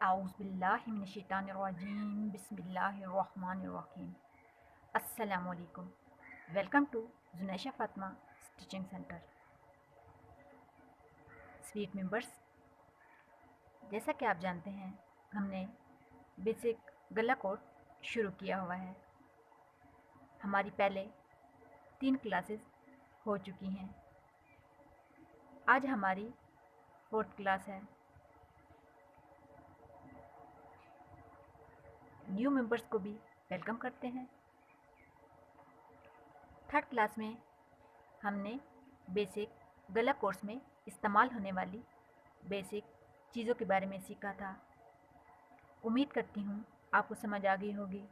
आऊज़ुबिल्लाहि मिनश्शैतानिर्रजीम बिस्मिल्लाहिर्रहमानिर्रहीम। अस्सलामुअलैकुम। Welcome to Junaisha Fatima stitching centre. Sweet members, जैसा कि आप जानते हैं, हमने बेसिक गला कोट शुरू किया हुआ है। हमारी पहले 3 क्लासेस हो चुकी हैं। आज हमारी 4th क्लास है। न्यू मेंबर्स को भी वेलकम करते हैं। 3rd क्लास में हमने बेसिक गला कोर्स में इस्तेमाल होने वाली बेसिक चीज़ों के बारे में सीखा था। उम्मीद करती हूँ आपको समझ आ गई होगी।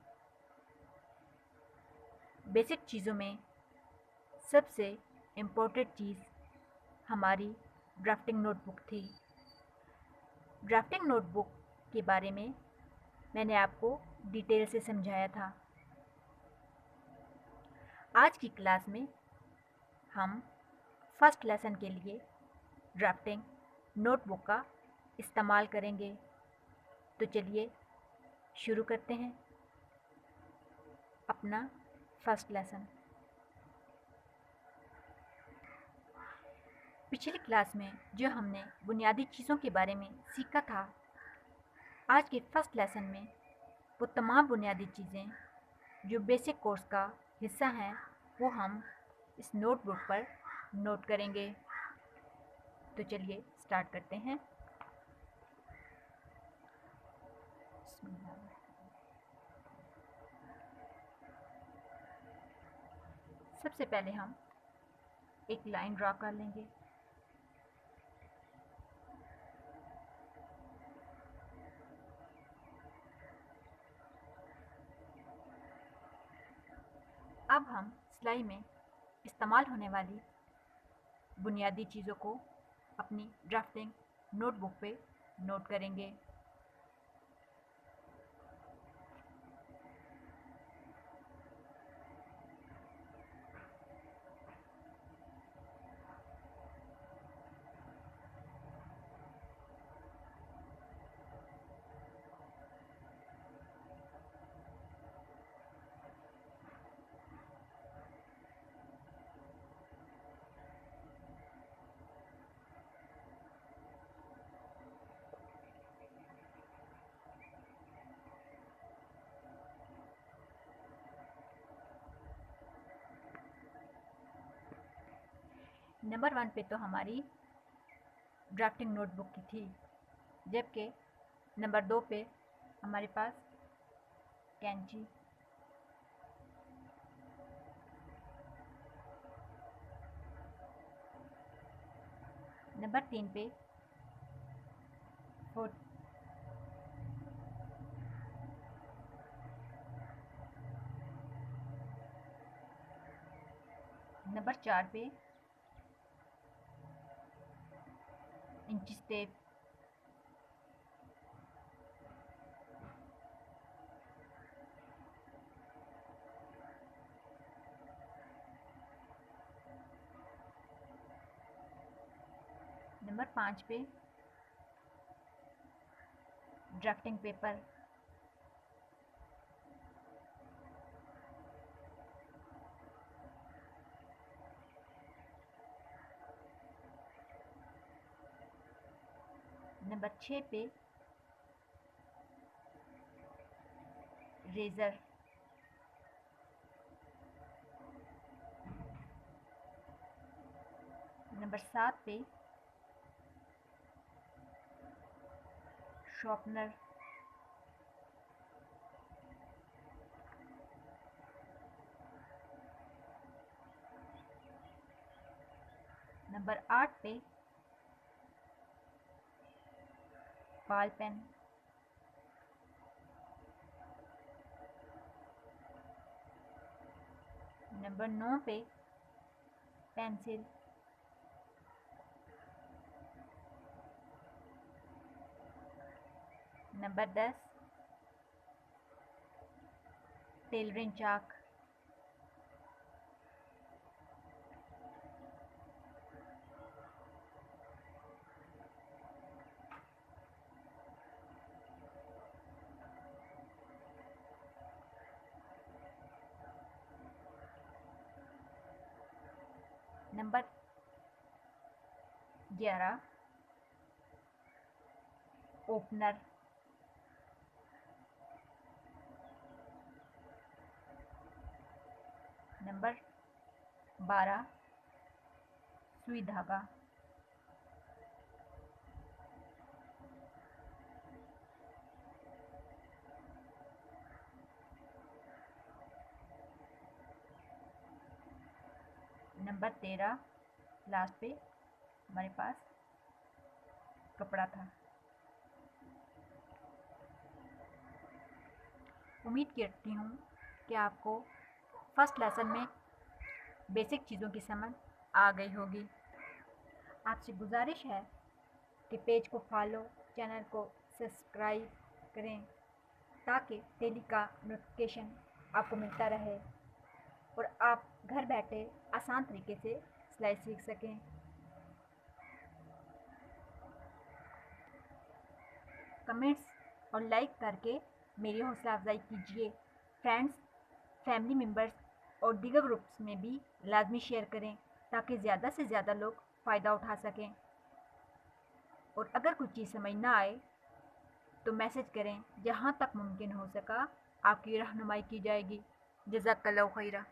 बेसिक चीज़ों में सबसे इम्पोर्टेंट चीज़ हमारी ड्राफ्टिंग नोटबुक थी। ड्राफ्टिंग नोटबुक के बारे में मैंने आपको डिटेल से समझाया था। आज की क्लास में हम फर्स्ट लेसन के लिए ड्राफ्टिंग नोटबुक का इस्तेमाल करेंगे। तो चलिए शुरू करते हैं अपना फर्स्ट लेसन। पिछली क्लास में जो हमने बुनियादी चीज़ों के बारे में सीखा था, आज के फर्स्ट लेसन में वो तमाम बुनियादी चीज़ें जो बेसिक कोर्स का हिस्सा हैं वो हम इस नोटबुक पर नोट करेंगे। तो चलिए स्टार्ट करते हैं। सबसे पहले हम एक लाइन ड्रा कर लेंगे। अब हम सिलाई में इस्तेमाल होने वाली बुनियादी चीज़ों को अपनी ड्राफ्टिंग नोटबुक पे नोट करेंगे। नंबर 1 पे तो हमारी ड्राफ्टिंग नोटबुक की थी, जबकि नंबर 2 पे हमारे पास कैंची, नंबर 3 पे फुट, नंबर 4 पे इंची टेप, नंबर 5 पे ड्राफ्टिंग पेपर, नंबर 6 पे रेज़र, नंबर 7 पे शॉर्पनर, नंबर 8 पे बॉल पेन, नंबर 9 पे पेंसिल, नंबर 10 टेलरिंग चाक, नंबर 11 ओपनर। नंबर 12 सुई धागा। नंबर 13 लास्ट पे हमारे पास कपड़ा था। उम्मीद करती हूँ कि आपको फर्स्ट लेसन में बेसिक चीज़ों की समझ आ गई होगी। आपसे गुजारिश है कि पेज को फॉलो, चैनल को सब्सक्राइब करें ताकि डेली का नोटिफिकेशन आपको मिलता रहे और आप घर बैठे आसान तरीके से सिलाई सीख सकें। कमेंट्स और लाइक करके मेरी हौसला अफजाई कीजिए। फ्रेंड्स, फैमिली मेम्बर्स और दीगर ग्रुप्स में भी लाजमी शेयर करें ताकि ज़्यादा से ज़्यादा लोग फ़ायदा उठा सकें। और अगर कुछ चीज़ समझ ना आए तो मैसेज करें, जहाँ तक मुमकिन हो सका आपकी रहनुमाई की जाएगी। जज़ाकल्लाहु खैरा।